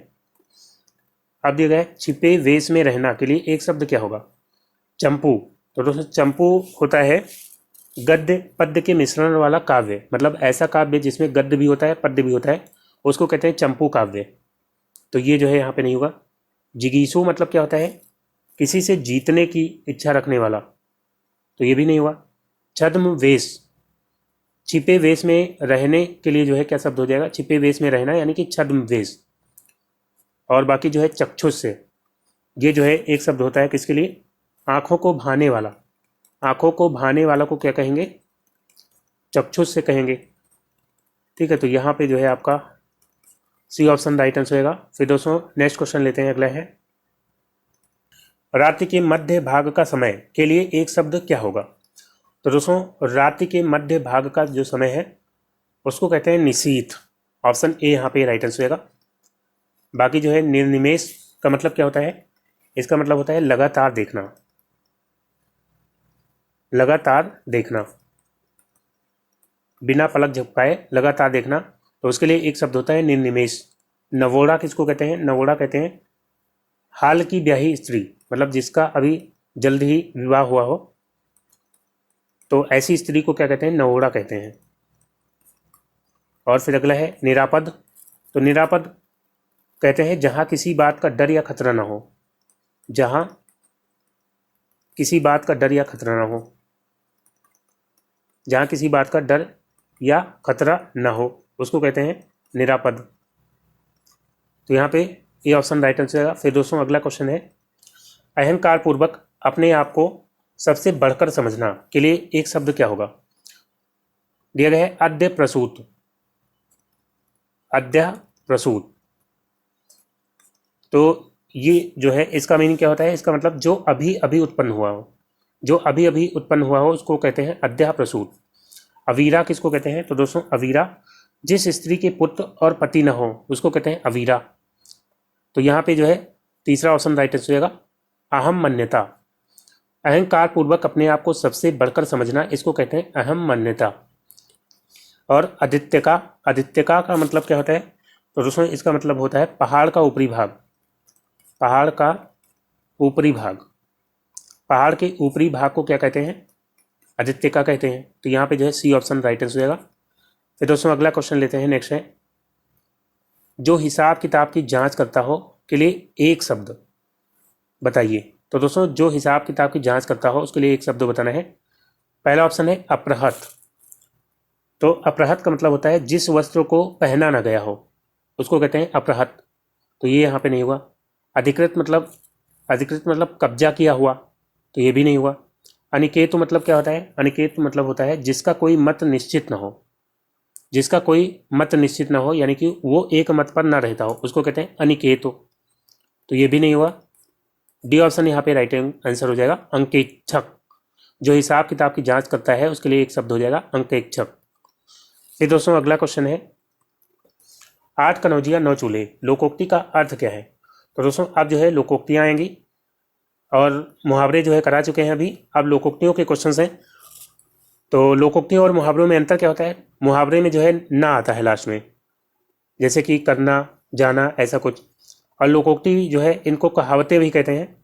अब दिया गया है छिपे वेश में रहना के लिए एक शब्द क्या होगा, चंपू। तो दोस्तों चंपू होता है गद्य पद्य के मिश्रण वाला काव्य, मतलब ऐसा काव्य जिसमें गद्य भी होता है पद्य भी होता है, उसको कहते हैं चंपू काव्य। तो ये जो है यहाँ पे नहीं होगा। जिगीसु मतलब क्या होता है, किसी से जीतने की इच्छा रखने वाला, तो ये भी नहीं हुआ। छद्म वेश, छिपे वेश में रहने के लिए जो है क्या शब्द हो जाएगा, छिपे वेश में रहना यानी कि छद्म वेश। और बाकी जो है चक्षुष से, ये जो है एक शब्द होता है किसके लिए, आँखों को भाने वाला। आँखों को भाने वाला को क्या कहेंगे, चक्षुष से कहेंगे। ठीक है, तो यहाँ पे जो है आपका सी ऑप्शन राइट आंसर होगा। फिर दोस्तों नेक्स्ट क्वेश्चन लेते हैं, अगला है रात्रि के मध्य भाग का समय के लिए एक शब्द क्या होगा। तो दोस्तों रात्रि के मध्य भाग का जो समय है उसको कहते हैं निशीथ। ऑप्शन ए यहाँ पे राइट आंसर होगा। बाकी जो है निर्निमेष का मतलब क्या होता है, इसका मतलब होता है लगातार देखना, लगातार देखना, बिना पलक झपकाए लगातार देखना, तो उसके लिए एक शब्द होता है निर्निमेष। नवोड़ा किसको कहते हैं, नवोड़ा कहते हैं हाल की ब्याही स्त्री, मतलब जिसका अभी जल्द ही विवाह हुआ हो, तो ऐसी स्त्री को क्या कहते हैं, नवोड़ा कहते हैं। और फिर अगला है निरापद। तो निरापद कहते हैं जहाँ किसी बात का डर या खतरा ना हो, जहाँ किसी बात का डर या खतरा ना हो, जहाँ किसी बात का डर या खतरा ना हो उसको कहते हैं निरापद। तो यहाँ पे ये ऑप्शन राइट आंसर है। फिर दोस्तों अगला क्वेश्चन है अहंकार पूर्वक अपने आप को सबसे बढ़कर समझना के लिए एक शब्द क्या होगा। दिया गया है अद्य प्रसूत, अद्य प्रसूत। तो ये जो है इसका मीनिंग क्या होता है, इसका मतलब जो अभी अभी उत्पन्न हुआ हो, जो अभी अभी उत्पन्न हुआ हो उसको कहते हैं अद्य प्रसूत। अवीरा किसको कहते हैं, तो दोस्तों अवीरा जिस स्त्री के पुत्र और पति न हो उसको कहते हैं अवीरा। तो यहाँ पे जो है तीसरा ऑप्शन राइट आंसर होगा अहम मान्यता। अहंकार पूर्वक अपने आप को सबसे बढ़कर समझना इसको कहते हैं अहम मान्यता। और आदित्य का मतलब क्या होता है, तो दोस्तों इसका मतलब होता है पहाड़ का ऊपरी भाग, पहाड़ का ऊपरी भाग, पहाड़ के ऊपरी भाग को क्या कहते हैं, आदित्य का कहते हैं। तो यहाँ पे जो है सी ऑप्शन राइट आंसर होगा। फिर दोस्तों अगला क्वेश्चन लेते हैं, नेक्स्ट है जो हिसाब किताब की जांच करता हो के लिए एक शब्द बताइए। तो दोस्तों जो हिसाब किताब की जांच करता हो उसके लिए एक शब्द बताना है। पहला ऑप्शन है अप्रहत। तो अप्रहत का मतलब होता है जिस वस्त्र को पहना ना गया हो उसको कहते हैं अप्रहत, तो ये यहाँ पे नहीं हुआ। अधिकृत मतलब कब्जा किया हुआ, तो ये भी नहीं हुआ। अनिकेत मतलब क्या होता है, अनिकेत मतलब होता है जिसका कोई मत निश्चित ना हो, जिसका कोई मत निश्चित ना हो यानी कि वो एक मत पर ना रहता हो उसको कहते हैं अनिकेत, तो ये भी नहीं हुआ। डी ऑप्शन यहाँ पे राइट आंसर हो जाएगा अंकेक्षक। जो हिसाब किताब की जांच करता है उसके लिए एक शब्द हो जाएगा अंकेक्षक। फिर दोस्तों अगला क्वेश्चन है 8 कनौजिया 9 चूल्हे लोकोक्ति का अर्थ क्या है। तो दोस्तों अब जो है लोकोक्तियाँ आएंगी और मुहावरे जो है करा चुके हैं अभी, अब लोकोक्तियों के क्वेश्चन हैं। तो लोकोक्तियों और मुहावरों में अंतर क्या होता है, मुहावरे में जो है ना आता है लास्ट में, जैसे कि करना जाना ऐसा कुछ, और लोकोक्ति जो है इनको कहावतें भी कहते हैं,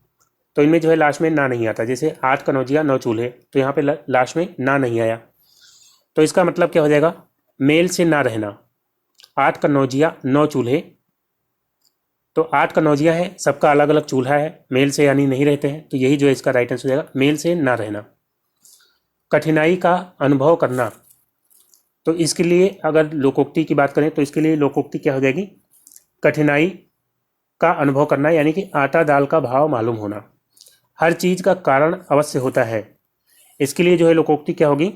तो इनमें जो है लास्ट में ना नहीं आता। जैसे 8 कनौजिया 9 चूल्हे, तो यहाँ पे लास्ट में ना नहीं आया, तो इसका मतलब क्या हो जाएगा, मेल से ना रहना। 8 कनौजिया 9 चूल्हे, तो 8 कनौजिया है, सबका अलग अलग चूल्हा है, मेल से यानी नहीं रहते हैं, तो यही जो है इसका राइट आंसर हो जाएगा मेल से ना रहना। कठिनाई का अनुभव करना, तो इसके लिए अगर लोकोक्ति की बात करें तो इसके लिए लोकोक्ति क्या हो जाएगी, कठिनाई का अनुभव करना यानी कि आटा दाल का भाव मालूम होना। हर चीज़ का कारण अवश्य होता है, इसके लिए जो है लोकोक्ति क्या होगी,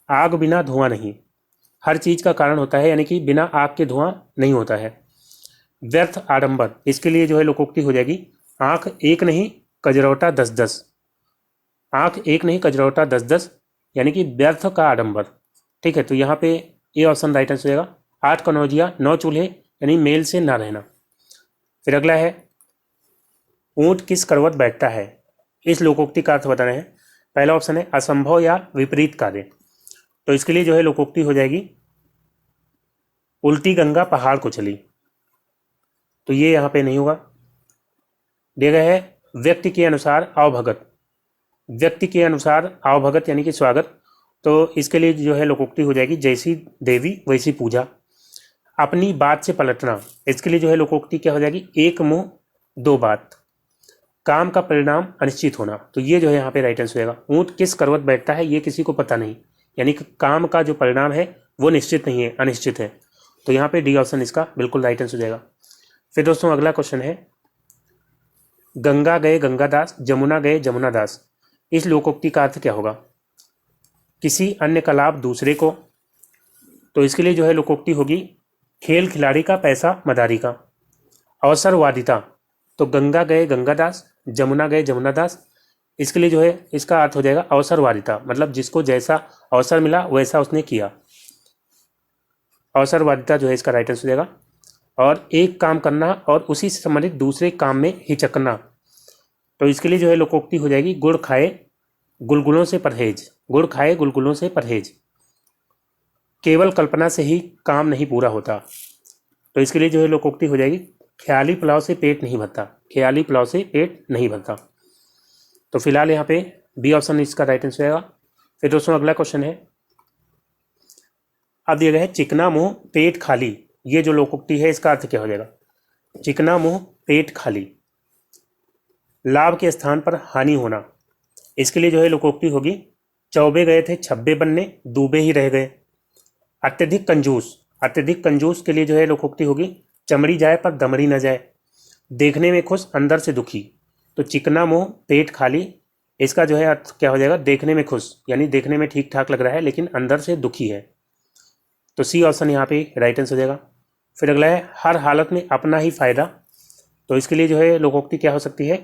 आग बिना धुआं नहीं, हर चीज़ का कारण होता है, यानी कि बिना आग के धुआं नहीं होता है। व्यर्थ आडंबर, इसके लिए जो है लोकोक्ति हो जाएगी आंख एक नहीं कजरौटा 10-10, आंख एक नहीं कजरौटा 10-10, यानी कि व्यर्थ का आडंबर। ठीक है, तो यहाँ पे ये ऑप्शन राइट आंसर हो जाएगा। 8 कनौजिया 9 चूल्हे, यानी मेल से ना रहना। फिर अगला है ऊंट किस करवट बैठता है, इस लोकोक्ति का अर्थ बताना है। पहला ऑप्शन है असंभव या विपरीत कार्य, तो इसके लिए जो है लोकोक्ति हो जाएगी उल्टी गंगा पहाड़ को चली, तो ये यहाँ पे नहीं होगा। दिया गया है व्यक्ति के अनुसार आवभगत, व्यक्ति के अनुसार आवभगत यानी कि स्वागत, तो इसके लिए जो है लोकोक्ति हो जाएगी जैसी देवी वैसी पूजा। अपनी बात से पलटना, इसके लिए जो है लोकोक्ति क्या हो जाएगी एक मुंह दो बात। काम का परिणाम अनिश्चित होना, तो ये जो है यहाँ पे राइट आंसर होगा। ऊंट किस करवट बैठता है ये किसी को पता नहीं, यानी कि काम का जो परिणाम है वो निश्चित नहीं है, अनिश्चित है, तो यहाँ पे डी ऑप्शन इसका बिल्कुल राइट आंसर हो जाएगा। फिर दोस्तों अगला क्वेश्चन है गंगा गए गंगादास जमुना गए जमुनादास, इस लोकोक्ति का अर्थ क्या होगा। किसी अन्य का लाभ दूसरे को, तो इसके लिए जो है लोकोक्ति होगी खेल खिलाड़ी का पैसा मदारी का। अवसरवादिता, तो गंगा गए गंगादास जमुना गए जमुनादास, इसके लिए जो है इसका अर्थ हो जाएगा अवसरवादिता, मतलब जिसको जैसा अवसर मिला वैसा उसने किया। अवसरवादिता जो है इसका राइट आंसर हो जाएगा। और एक काम करना और उसी से संबंधित दूसरे काम में हिचकना, तो इसके लिए जो है लोकोक्ति हो जाएगी गुड़ खाए गुलगुलों से परहेज, गुड़ खाए गुलगुलों से परहेज। केवल कल्पना से ही काम नहीं पूरा होता, तो इसके लिए जो है लोकोक्ति हो जाएगी ख्याली पुलाव से पेट नहीं भरता, ख्याली पुलाव से पेट नहीं भरता। तो फिलहाल यहाँ पे बी ऑप्शन इसका राइट आंसर आएगा। फिर दोस्तों अगला क्वेश्चन है, अब दिया गया है चिकना मुंह पेट खाली, ये जो लोकोक्ति है इसका अर्थ क्या हो जाएगा। चिकना मुंह पेट खाली, लाभ के स्थान पर हानि होना, इसके लिए जो है लोकोक्ति होगी चौबे गए थे छब्बे बनने डूबे ही रह गए। अत्यधिक कंजूस, अत्यधिक कंजूस के लिए जो है लोकोक्ति होगी चमड़ी जाए पर दमड़ी न जाए। देखने में खुश अंदर से दुखी, तो चिकना मुंह पेट खाली, इसका जो है अर्थ क्या हो जाएगा देखने में खुश, यानी देखने में ठीक ठाक लग रहा है लेकिन अंदर से दुखी है, तो सी ऑप्शन यहाँ पे राइट आंसर हो जाएगा। फिर अगला है हर हालत में अपना ही फायदा, तो इसके लिए जो है लोकोक्ति क्या हो सकती है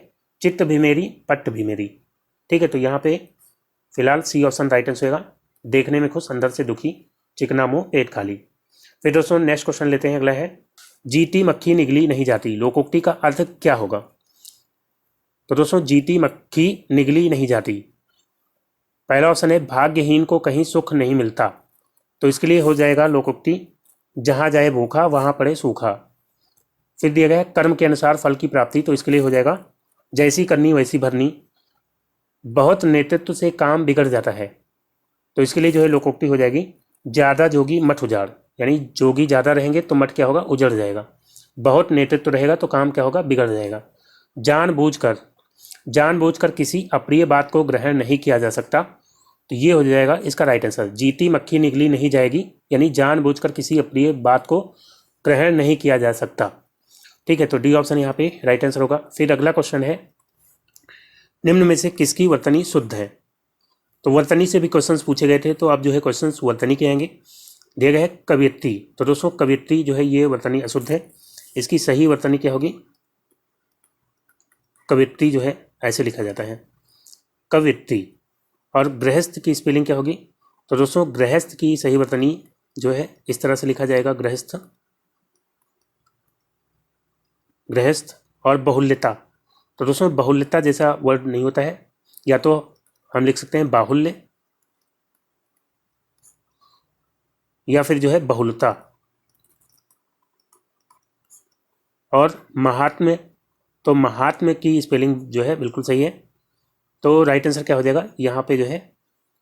चित्त भी मेरी पट्ट भी मेरी। ठीक है, तो यहाँ पे फिलहाल सी ऑप्शन राइट आंसर होगा, देखने में खुश अंदर से दुखी, चिकना मुंह पेट खाली। फिर दोस्तों नेक्स्ट क्वेश्चन लेते हैं, अगला है जीती मक्खी निगली नहीं जाती, लोकोक्ति का अर्थ क्या होगा। तो दोस्तों जीती मक्खी निगली नहीं जाती, पहला ऑप्शन है भाग्यहीन को कहीं सुख नहीं मिलता, तो इसके लिए हो जाएगा लोकोक्ति जहां जाए भूखा वहां पड़े सूखा। फिर दिया गया है कर्म के अनुसार फल की प्राप्ति, तो इसके लिए हो जाएगा जैसी करनी वैसी भरनी। बहुत नेतृत्व से काम बिगड़ जाता है, तो इसके लिए जो है लोकोक्ति हो जाएगी ज्यादा जोगी मठ उजाड़, यानी जोगी ज़्यादा रहेंगे तो मठ क्या होगा उजड़ जाएगा। बहुत नेतृत्व रहेगा तो काम क्या होगा बिगड़ जाएगा। जानबूझकर किसी अप्रिय बात को ग्रहण नहीं किया जा सकता, तो ये हो जाएगा इसका राइट आंसर। जीती मक्खी निगली नहीं जाएगी, यानी जानबूझकर किसी अप्रिय बात को ग्रहण नहीं किया जा सकता। ठीक है, तो डी ऑप्शन यहाँ पे राइट आंसर होगा। फिर अगला क्वेश्चन है निम्न में से किसकी वर्तनी शुद्ध है, तो वर्तनी से भी क्वेश्चंस पूछे गए थे, तो अब जो है क्वेश्चंस वर्तनी के आएंगे। दिया गया है कवियत्री, तो दोस्तों कवियत्री जो है ये वर्तनी अशुद्ध है, इसकी सही वर्तनी क्या होगी। कवियत्री जो है ऐसे लिखा जाता है कवियत्री। और गृहस्थ की स्पेलिंग क्या होगी, तो दोस्तों गृहस्थ की सही वर्तनी जो है इस तरह से लिखा जाएगा गृहस्थ, गृहस्थ। और बहुल्यता, तो दोस्तों बहुल्यता जैसा वर्ड नहीं होता है, या तो हम लिख सकते हैं बाहुल्य या फिर जो है बहुलता। और महात्म्य, तो महात्म्य की स्पेलिंग जो है बिल्कुल सही है, तो राइट आंसर क्या हो जाएगा यहाँ पे जो है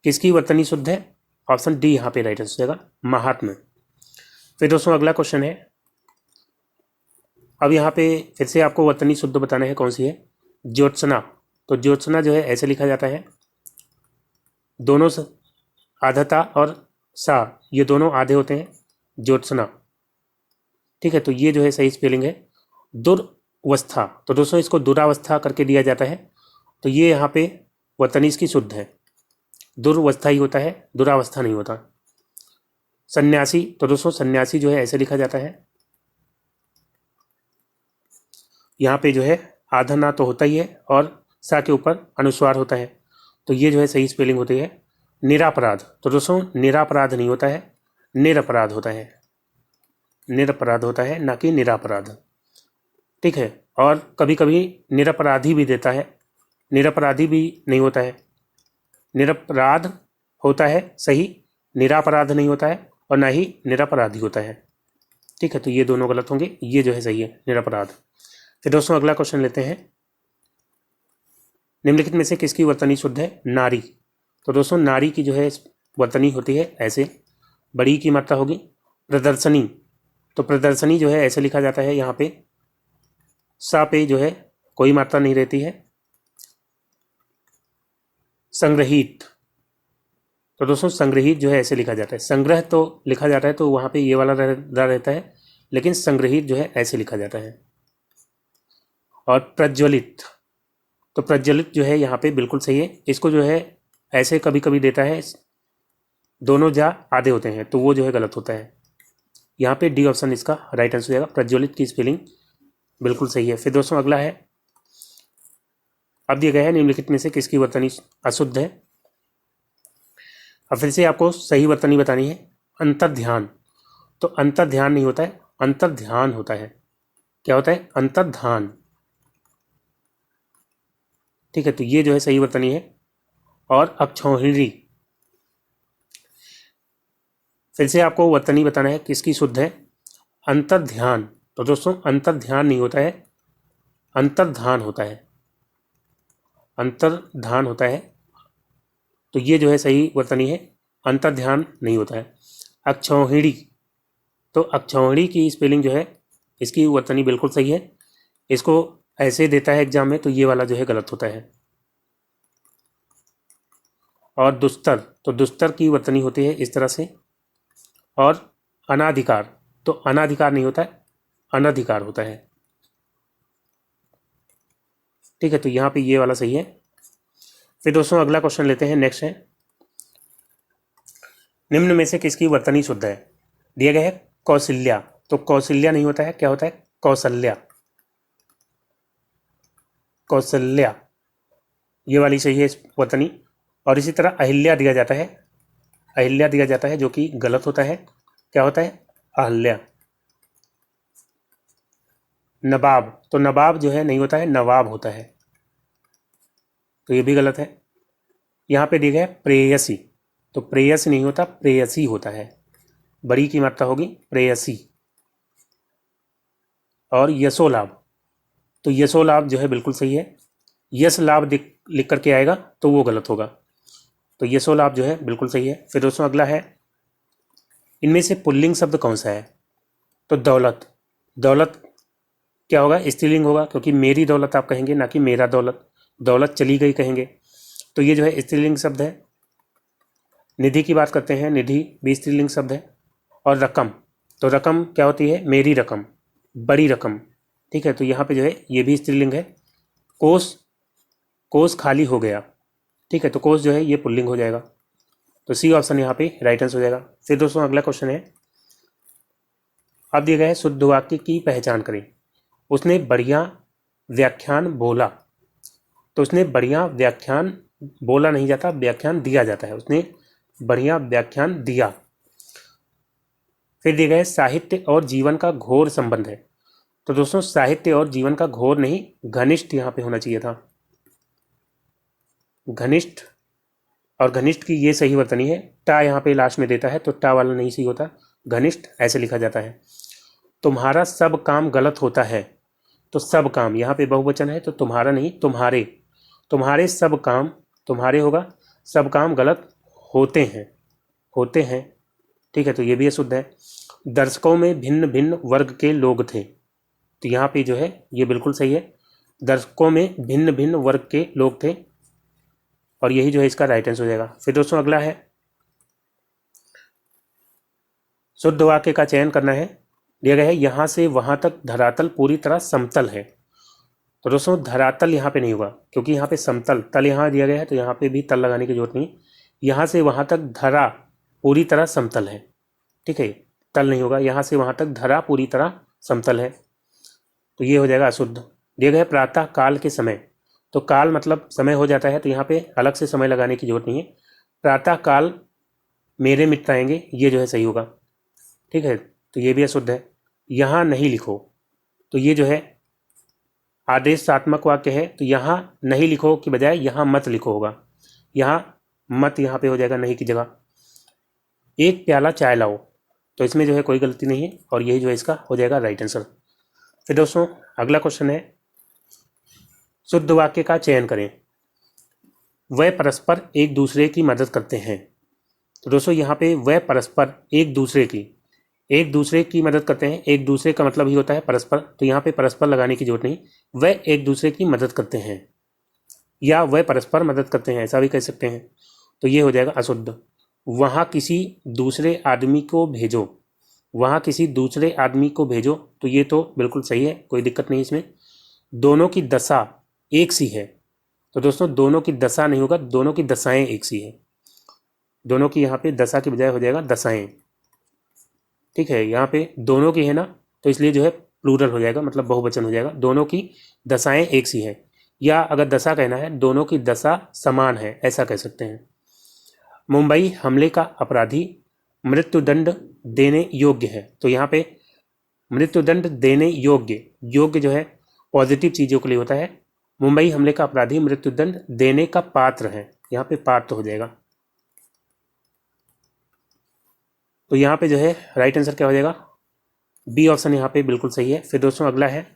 किसकी वर्तनी शुद्ध है, ऑप्शन डी यहाँ पे राइट आंसर हो जाएगा महात्म्य। फिर दोस्तों अगला क्वेश्चन है, अब यहाँ पे फिर से आपको वर्तनी शुद्ध बताना है कौन सी है, ज्योत्सना। तो ज्योत्सना जो है ऐसे लिखा जाता है, दोनों आधता और सा ये दोनों आधे होते हैं ज्योत्सना। ठीक है, तो ये जो है सही स्पेलिंग है दुर्वस्था, तो दोस्तों इसको दुरावस्था करके दिया जाता है, तो ये यहाँ पे वर्तनी इसकी शुद्ध है। दुर्वस्था ही होता है, दुरावस्था नहीं होता। सन्यासी, तो दोस्तों सन्यासी जो है ऐसे लिखा जाता है। यहाँ पे जो है आधा तो होता ही है और सा के ऊपर अनुस्वार होता है, तो ये जो है सही स्पेलिंग होती है निरापराध। तो दोस्तों निरापराध नहीं होता है, निरपराध होता है, निरपराध होता है, ना कि निरापराध। ठीक है, और कभी कभी निरपराधी भी देता है, निरपराधी भी नहीं होता है। निरपराध होता है सही, निरापराध नहीं होता है, और ना ही निरपराधी होता है। ठीक है, तो ये दोनों गलत होंगे, ये जो है सही है निरपराध। फिर दोस्तों अगला क्वेश्चन लेते हैं। निम्नलिखित में से किसकी वर्तनी शुद्ध है? नारी। तो दोस्तों नारी की जो है वर्तनी होती है ऐसे, बड़ी की मात्रा होगी। प्रदर्शनी, तो प्रदर्शनी जो है ऐसे लिखा जाता है, यहाँ पे सा पे जो है कोई मात्रा नहीं रहती है। संग्रहित, तो दोस्तों संग्रहित जो है ऐसे लिखा जाता है, संग्रह तो लिखा जाता है तो वहाँ पे ये वाला रहता है, लेकिन संग्रहित जो है ऐसे लिखा जाता है। और प्रज्वलित, तो प्रज्वलित जो है यहाँ पे बिल्कुल सही है। इसको जो है ऐसे कभी कभी देता है, दोनों जा आधे होते हैं, तो वो जो है गलत होता है। यहाँ पे डी ऑप्शन इसका राइट आंसर हो जाएगा, प्रज्वलित की स्पेलिंग बिल्कुल सही है। फिर दोस्तों अगला है, अब दिया गया है निम्नलिखित में से किसकी वर्तनी अशुद्ध है। अब फिर से आपको सही वर्तनी बतानी है। अंतर्ध्यान, तो अंतर्ध्यान नहीं होता है, अंतर्ध्यान होता है। क्या होता है? अंतर्ध्यान। ठीक है, तो ये जो है सही वर्तनी है। और अक्षौहिणी, फिर से आपको वर्तनी बताना है किसकी शुद्ध है। अंतर्ध्यान, तो दोस्तों अंतर्ध्यान नहीं होता है, अंतर्धान होता है, अंतर्धान होता है। तो ये जो है सही वर्तनी है, अंतर्ध्यान नहीं होता है। अक्षौहिणी, तो अक्षौहिणी की स्पेलिंग जो है इसकी वर्तनी बिल्कुल सही है। इसको ऐसे देता है एग्जाम में, तो ये वाला जो है गलत होता है। और दुस्तर, तो दुस्तर की वर्तनी होती है इस तरह से। और अनाधिकार, तो अनाधिकार नहीं होता है, अनधिकार होता है। ठीक है, तो यहाँ पे ये वाला सही है। फिर दोस्तों अगला क्वेश्चन लेते हैं, नेक्स्ट है, निम्न में से किसकी वर्तनी शुद्ध है। दिया गया है कौशल्या, तो कौशल्या नहीं होता है, क्या होता है? कौशल्या, कौशल्या, ये वाली सही है वर्तनी। और इसी तरह अहिल्या दिया जाता है, अहिल्या दिया जाता है जो कि गलत होता है। क्या होता है? अहल्या। नवाब, तो नवाब जो है नहीं होता है, नवाब होता है, तो ये भी गलत है। यहाँ पे दिया गया है प्रेयसी, तो प्रेयसी नहीं होता, प्रेयसी होता है, बड़ी की मात्रा होगी प्रेयसी। और यशोलाभ, तो यशोलाभ जो है बिल्कुल सही है। यश लाभ लिख करके आएगा तो वो गलत होगा, तो यशोलाभ जो है बिल्कुल सही है। फिर दोस्तों अगला है, इनमें से पुल्लिंग शब्द कौन सा है। तो दौलत, दौलत क्या होगा? स्त्रीलिंग होगा, क्योंकि मेरी दौलत आप कहेंगे, ना कि मेरा दौलत, दौलत चली गई कहेंगे, तो ये जो है स्त्रीलिंग शब्द है। निधि की बात करते हैं, निधि भी स्त्रीलिंग शब्द है। और रकम, तो रकम क्या होती है? मेरी रकम, बड़ी रकम। ठीक है, तो यहाँ पे जो है ये भी स्त्रीलिंग है। कोष, कोष खाली हो गया। ठीक है, तो कोष जो है ये पुल्लिंग हो जाएगा, तो सी ऑप्शन यहाँ पे राइट आंसर हो जाएगा। फिर दोस्तों अगला क्वेश्चन है, अब दिया गया है शुद्ध वाक्य की पहचान करें। उसने बढ़िया व्याख्यान बोला, तो उसने बढ़िया व्याख्यान बोला नहीं जाता, व्याख्यान दिया जाता है। उसने बढ़िया व्याख्यान दिया। फिर दिया गया है साहित्य और जीवन का घोर संबंध है। तो दोस्तों साहित्य और जीवन का घोर नहीं, घनिष्ठ यहाँ पे होना चाहिए था, घनिष्ठ। और घनिष्ठ की ये सही वर्तनी है। टा यहाँ पे लास्ट में देता है, तो टा वाला नहीं सही होता, घनिष्ठ ऐसे लिखा जाता है। तुम्हारा सब काम गलत होता है, तो सब काम यहाँ पे बहुवचन है, तो तुम्हारा नहीं, तुम्हारे, तुम्हारे सब काम, तुम्हारे होगा, सब काम गलत होते हैं, होते हैं। ठीक है, तो ये भी अशुद्ध है। दर्शकों में भिन्न भिन्न वर्ग के लोग थे, तो यहाँ पे जो है ये बिल्कुल सही है, दर्शकों में भिन्न भिन्न वर्ग के लोग थे, और यही जो है इसका राइट आंसर हो जाएगा। फिर दोस्तों अगला है, शुद्ध वाक्य का चयन करना है। दिया गया है यहाँ से वहाँ तक धरातल पूरी तरह समतल है। तो दोस्तों धरातल यहाँ पे नहीं होगा, क्योंकि यहाँ पे समतल, तल यहाँ दिया गया है, तो यहाँ पे भी तल लगाने की जरूरत नहीं। यहाँ से वहाँ तक धरा पूरी तरह समतल है। ठीक है, तल नहीं होगा, यहाँ से वहाँ तक धरा पूरी तरह समतल है, तो ये हो जाएगा अशुद्ध। दिया गया है प्रातः काल के समय, तो काल मतलब समय हो जाता है, तो यहाँ पे अलग से समय लगाने की जरूरत नहीं है। प्रातः काल मेरे मित्र आएंगे, ये जो है सही होगा। ठीक है, तो ये भी अशुद्ध है। यहाँ नहीं लिखो, तो ये जो है आदेशात्मक वाक्य है, तो यहाँ नहीं लिखो की बजाय यहाँ मत लिखो होगा। यहाँ मत यहाँ पे हो जाएगा नहीं की जगह। एक प्याला चाय लाओ, तो इसमें जो है कोई गलती नहीं है, और यही जो है इसका हो जाएगा राइट आंसर। फिर दोस्तों अगला क्वेश्चन है, शुद्ध वाक्य का चयन करें। वह परस्पर एक दूसरे की मदद करते हैं। तो दोस्तों यहाँ पे वह परस्पर एक दूसरे की मदद करते हैं। एक दूसरे का मतलब ही होता है परस्पर, तो यहाँ पे परस्पर लगाने की जरूरत नहीं। वह एक दूसरे की मदद करते हैं, या वह परस्पर मदद करते हैं, ऐसा भी कह सकते हैं, तो ये हो जाएगा अशुद्ध। वहाँ किसी दूसरे आदमी को भेजो, वहाँ किसी दूसरे आदमी को भेजो, तो ये तो बिल्कुल सही है, कोई दिक्कत नहीं इसमें। दोनों की दशा एक सी है, तो दोस्तों दोनों की दशा नहीं होगा, दोनों की दशाएं एक सी है। दोनों की यहाँ पे दशा की बजाय हो जाएगा दशाएं। ठीक है, यहाँ पे दोनों की है ना, तो इसलिए जो है प्लूरल हो जाएगा, मतलब बहुवचन हो जाएगा। दोनों की दशाएं एक सी है, या अगर दशा कहना है दोनों की दशा समान है, ऐसा कह सकते हैं। मुंबई हमले का अपराधी मृत्युदंड देने योग्य है, तो यहाँ पे मृत्युदंड देने योग्य जो है पॉजिटिव चीज़ों के लिए होता है। मुंबई हमले का अपराधी मृत्युदंड देने का पात्र है, यहाँ पे पात्र हो जाएगा। तो यहाँ पे जो है राइट आंसर क्या हो जाएगा, बी ऑप्शन यहाँ पे बिल्कुल सही है। फिर दोस्तों अगला है,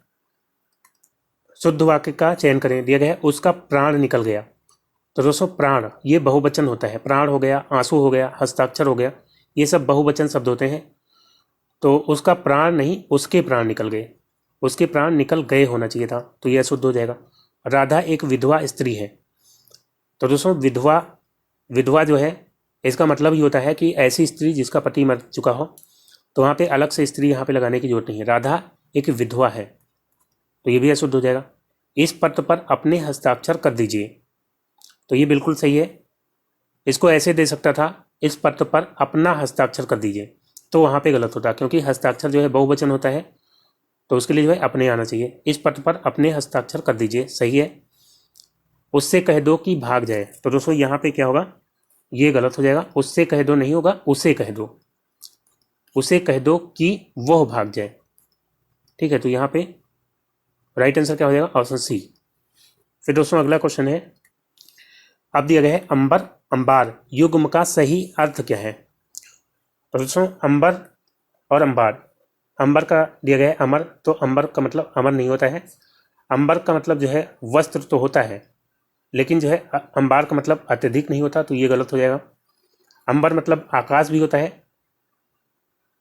शुद्ध वाक्य का चयन करें। दिया गया है उसका प्राण निकल गया। तो दोस्तों प्राण ये बहुवचन होता है, प्राण हो गया, आंसू हो गया, हस्ताक्षर हो गया, ये सब बहुवचन शब्द होते हैं। तो उसका प्राण नहीं, उसके प्राण निकल गए, उसके प्राण निकल गए होना चाहिए था, तो यह शुद्ध हो जाएगा। राधा एक विधवा स्त्री है। तो दोस्तों विधवा जो है इसका मतलब ही होता है कि ऐसी स्त्री जिसका पति मर चुका हो, तो वहाँ पे अलग से स्त्री यहाँ पे लगाने की जरूरत नहीं है। राधा एक विधवा है, तो ये भी अशुद्ध हो जाएगा। इस पत्र पर अपने हस्ताक्षर कर दीजिए, तो ये बिल्कुल सही है। इसको ऐसे दे सकता था, इस पत्र पर अपना हस्ताक्षर कर दीजिए, तो वहाँ पे गलत होता, क्योंकि हस्ताक्षर जो है बहुवचन होता है, तो उसके लिए जो है अपने आना चाहिए। इस पत्र पर अपने हस्ताक्षर कर दीजिए, सही है। उससे कह दो कि भाग जाए, तो दोस्तों यहाँ पे क्या होगा, ये गलत हो जाएगा। उससे कह दो नहीं होगा, उसे कह दो, उसे कह दो कि वह भाग जाए। ठीक है, तो यहाँ पे राइट आंसर क्या हो जाएगा, ऑप्शन सी। फिर दोस्तों अगला क्वेश्चन है, अब दिया गया है अंबर अंबार युग्म का सही अर्थ क्या है। तो दोस्तों अंबर और अंबार, अंबर का दिया गया है अमर, तो अंबर का मतलब अमर नहीं होता है। अंबर का मतलब जो है वस्त्र तो होता है, लेकिन जो है अंबार का मतलब अत्यधिक नहीं होता, तो ये गलत हो जाएगा। अंबर मतलब आकाश भी होता है,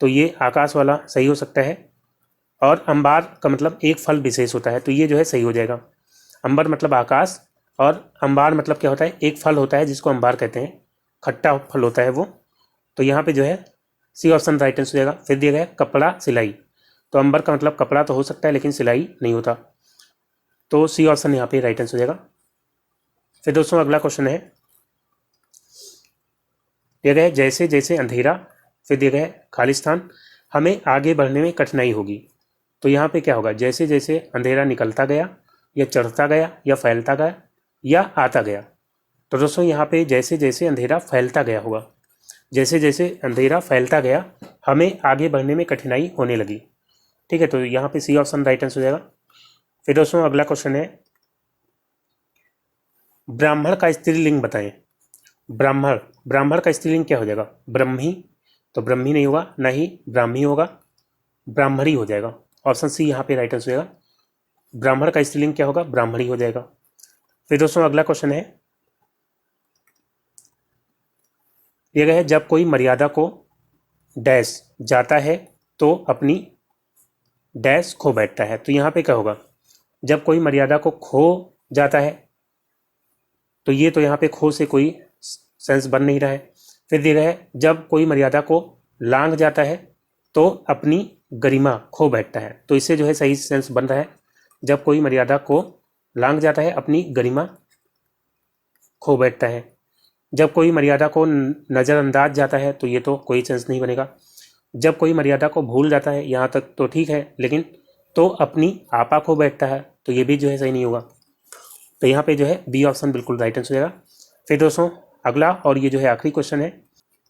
तो ये आकाश वाला सही हो सकता है। और अंबार का मतलब एक फल विशेष होता है, तो ये जो है सही हो जाएगा। अंबर मतलब आकाश, और अंबार मतलब क्या होता है, एक फल होता है जिसको अंबार कहते हैं, खट्टा फल होता है वो, तो यहाँ पे जो है सी ऑप्शन राइट आंसर हो जाएगा। फिर दिया गया कपड़ा सिलाई, तो अंबर का मतलब कपड़ा तो हो सकता है लेकिन सिलाई नहीं होता, तो सी ऑप्शन यहाँ पे राइट आंसर हो जाएगा। फिर दोस्तों अगला क्वेश्चन है, दिया गया है जैसे जैसे अंधेरा, फिर दिया गया है खालिस्तान, हमें आगे बढ़ने में कठिनाई होगी। तो यहाँ पे क्या होगा, जैसे जैसे अंधेरा निकलता गया, या चढ़ता गया, या फैलता गया, या आता गया। तो दोस्तों यहाँ पे जैसे जैसे अंधेरा फैलता गया होगा, जैसे जैसे अंधेरा फैलता गया हमें आगे बढ़ने में कठिनाई होने लगी। ठीक है, तो यहाँ पे सी ऑप्शन राइट आंसर हो जाएगा। फिर दोस्तों अगला क्वेश्चन है, ब्राह्मण का स्त्रीलिंग बताएं। ब्राह्मण का स्त्रीलिंग क्या हो जाएगा, ब्रह्मी, तो ब्रह्मी नहीं होगा, ना ही ब्राह्मी होगा, ब्राह्मणी हो जाएगा। ऑप्शन सी यहाँ पे राइट आंसर हो जाएगा। ब्राह्मण का स्त्रीलिंग क्या होगा, ब्राह्मणी हो जाएगा। फिर दोस्तों अगला क्वेश्चन है, दिया गया है जब कोई मर्यादा को डैश जाता है तो अपनी डैश खो बैठता है। तो यहाँ पे क्या होगा, जब कोई मर्यादा को खो जाता है, तो ये तो यहाँ पे खो से कोई सेंस बन नहीं रहा है। फिर दिया गया है जब कोई मर्यादा को लांघ जाता है तो अपनी गरिमा खो बैठता है, तो इससे जो है सही सेंस बन रहा है, जब कोई मर्यादा को लांघ जाता है अपनी गरिमा खो बैठता है। जब कोई मर्यादा को नज़रअंदाज जाता है तो ये तो कोई सेंस नहीं बनेगा। जब कोई मर्यादा को भूल जाता है यहाँ तक तो ठीक है, लेकिन तो अपनी आपा खो बैठता है तो ये भी जो है सही नहीं होगा। तो यहाँ पे जो है बी ऑप्शन बिल्कुल राइट आंसर हो जाएगा। फिर दोस्तों अगला और ये जो है आखिरी क्वेश्चन है,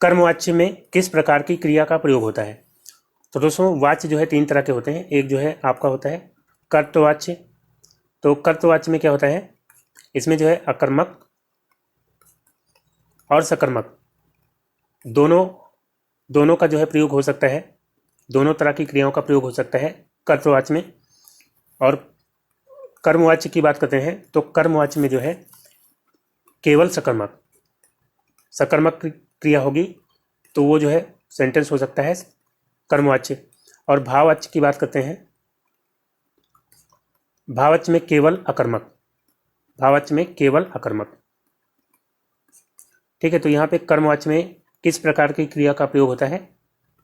कर्मवाच्य में किस प्रकार की क्रिया का प्रयोग होता है। तो दोस्तों वाच्य जो है 3 तरह के होते हैं। एक जो है आपका होता है कर्तवाच्य। तो कर्तवाच्य में क्या होता है, इसमें जो है अकर्मक और सकर्मक दोनों का जो है प्रयोग हो सकता है। दोनों तरह की क्रियाओं का प्रयोग हो सकता है कर्तवाच्य में। और कर्मवाच्य की बात करते हैं तो कर्मवाच्य में जो है केवल सकर्मक क्रिया होगी, तो वो जो है सेंटेंस हो सकता है कर्मवाच्य। और भाववाच्य की बात करते हैं, भाववाच्य में केवल अकर्मक। ठीक है, तो यहाँ पे कर्मवाच्य में किस प्रकार की क्रिया का प्रयोग होता है,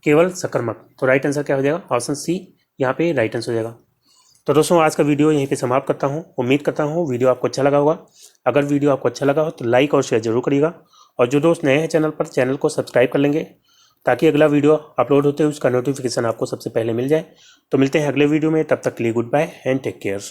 केवल सकर्मक। तो राइट आंसर क्या हो जाएगा, ऑप्शन सी यहाँ पे राइट आंसर हो जाएगा। तो दोस्तों आज का वीडियो यहीं पे समाप्त करता हूँ। उम्मीद करता हूँ वीडियो आपको अच्छा लगा होगा। अगर वीडियो आपको अच्छा लगा हो तो लाइक और शेयर जरूर करिएगा, और जो दोस्त नए हैं चैनल पर, चैनल को सब्सक्राइब कर लेंगे ताकि अगला वीडियो अपलोड होते हुए उसका नोटिफिकेशन आपको सबसे पहले मिल जाए। तो मिलते हैं अगले वीडियो में, तब तक के लिए goodbye and take care.